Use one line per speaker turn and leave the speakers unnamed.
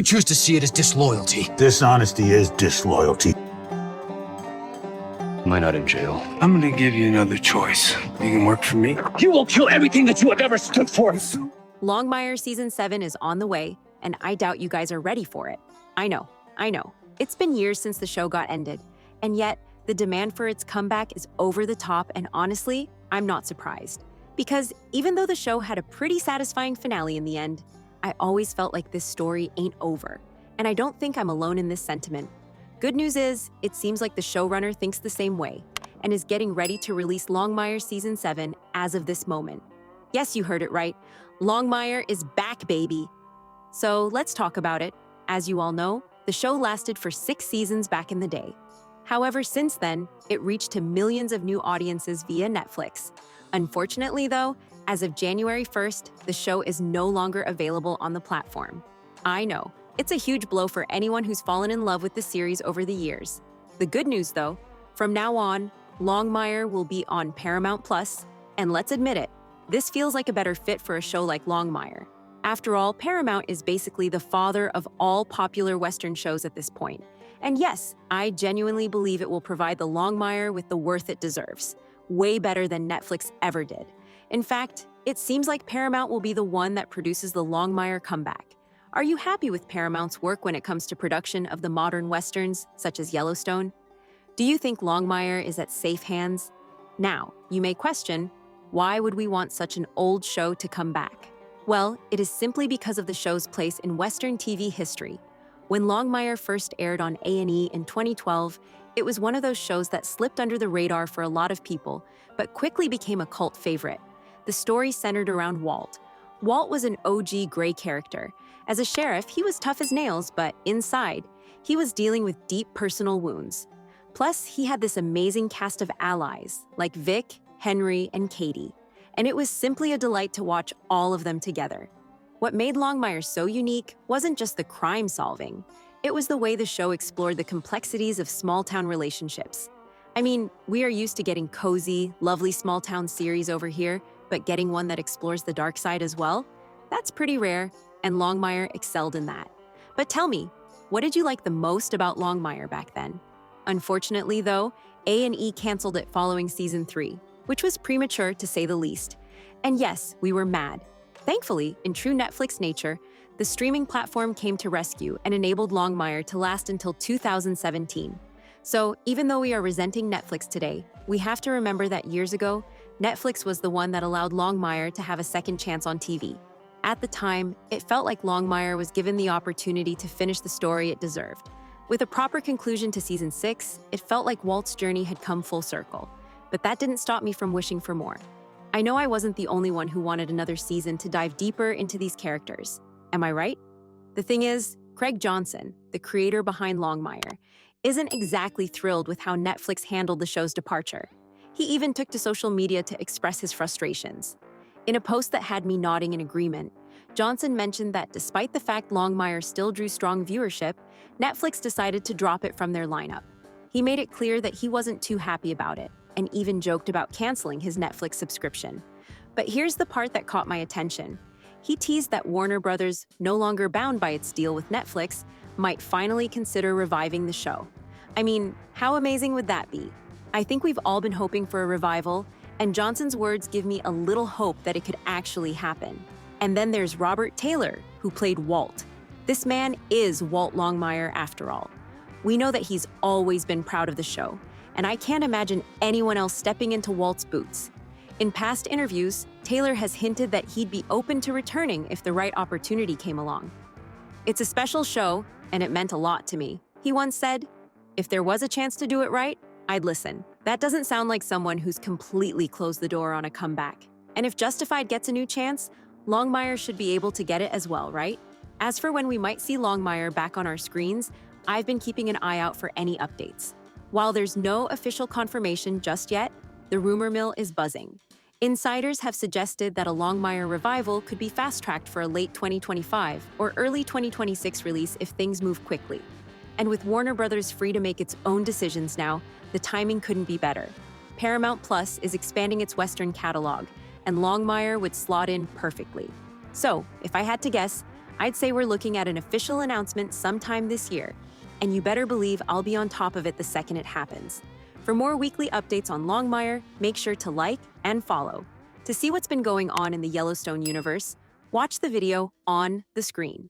We choose to see it as disloyalty.
Dishonesty is disloyalty.
Am I not in jail?
I'm gonna give you another choice. You can work for me.
You will kill everything that you have ever stood for.
Longmire Season 7 is on the way, and I doubt you guys are ready for it. I know. It's been years since the show got ended, and yet the demand for its comeback is over the top, and honestly, I'm not surprised. Because even though the show had a pretty satisfying finale in the end, I always felt like this story ain't over, and I don't think I'm alone in this sentiment. Good news is, it seems like the showrunner thinks the same way, and is getting ready to release Longmire Season 7 as of this moment. Yes, you heard it right. Longmire is back, baby. So let's talk about it. As you all know, the show lasted for 6 seasons back in the day. However, since then, it reached to millions of new audiences via Netflix. Unfortunately, though, as of January 1st, the show is no longer available on the platform. I know, it's a huge blow for anyone who's fallen in love with the series over the years. The good news, though, from now on, Longmire will be on Paramount+, and let's admit it, this feels like a better fit for a show like Longmire. After all, Paramount is basically the father of all popular Western shows at this point. And yes, I genuinely believe it will provide the Longmire with the worth it deserves. Way better than Netflix ever did. In fact, it seems like Paramount will be the one that produces the Longmire comeback. Are you happy with Paramount's work when it comes to production of the modern Westerns, such as Yellowstone? Do you think Longmire is at safe hands? Now, you may question, why would we want such an old show to come back? Well, it is simply because of the show's place in Western TV history. When Longmire first aired on A&E in 2012, it was one of those shows that slipped under the radar for a lot of people, but quickly became a cult favorite. The story centered around Walt. Walt was an OG gray character. As a sheriff, he was tough as nails, but inside, he was dealing with deep personal wounds. Plus, he had this amazing cast of allies, like Vic, Henry, and Katie. And it was simply a delight to watch all of them together. What made Longmire so unique wasn't just the crime solving. It was the way the show explored the complexities of small-town relationships. I mean, we are used to getting cozy, lovely small-town series over here, but getting one that explores the dark side as well? That's pretty rare, and Longmire excelled in that. But tell me, what did you like the most about Longmire back then? Unfortunately, though, A&E canceled it following Season 3, which was premature to say the least. And yes, we were mad. Thankfully, in true Netflix nature, the streaming platform came to rescue and enabled Longmire to last until 2017. So even though we are resenting Netflix today, we have to remember that years ago, Netflix was the one that allowed Longmire to have a second chance on TV. At the time, it felt like Longmire was given the opportunity to finish the story it deserved. With a proper conclusion to Season 6, it felt like Walt's journey had come full circle. But that didn't stop me from wishing for more. I know I wasn't the only one who wanted another season to dive deeper into these characters. Am I right? The thing is, Craig Johnson, the creator behind Longmire, isn't exactly thrilled with how Netflix handled the show's departure. He even took to social media to express his frustrations. In a post that had me nodding in agreement, Johnson mentioned that despite the fact Longmire still drew strong viewership, Netflix decided to drop it from their lineup. He made it clear that he wasn't too happy about it, and even joked about canceling his Netflix subscription. But here's the part that caught my attention. He teased that Warner Brothers, no longer bound by its deal with Netflix, might finally consider reviving the show. I mean, how amazing would that be? I think we've all been hoping for a revival, and Johnson's words give me a little hope that it could actually happen. And then there's Robert Taylor, who played Walt. This man is Walt Longmire after all. We know that he's always been proud of the show, and I can't imagine anyone else stepping into Walt's boots. In past interviews, Taylor has hinted that he'd be open to returning if the right opportunity came along. It's a special show, and it meant a lot to me. He once said, "If there was a chance to do it right, I'd listen." That doesn't sound like someone who's completely closed the door on a comeback. And if Justified gets a new chance, Longmire should be able to get it as well, right? As for when we might see Longmire back on our screens, I've been keeping an eye out for any updates. While there's no official confirmation just yet, the rumor mill is buzzing. Insiders have suggested that a Longmire revival could be fast-tracked for a late 2025 or early 2026 release if things move quickly. And with Warner Brothers free to make its own decisions now, the timing couldn't be better. Paramount Plus is expanding its Western catalog, and Longmire would slot in perfectly. So, if I had to guess, I'd say we're looking at an official announcement sometime this year, and you better believe I'll be on top of it the second it happens. For more weekly updates on Longmire, make sure to like and follow. To see what's been going on in the Yellowstone universe, watch the video on the screen.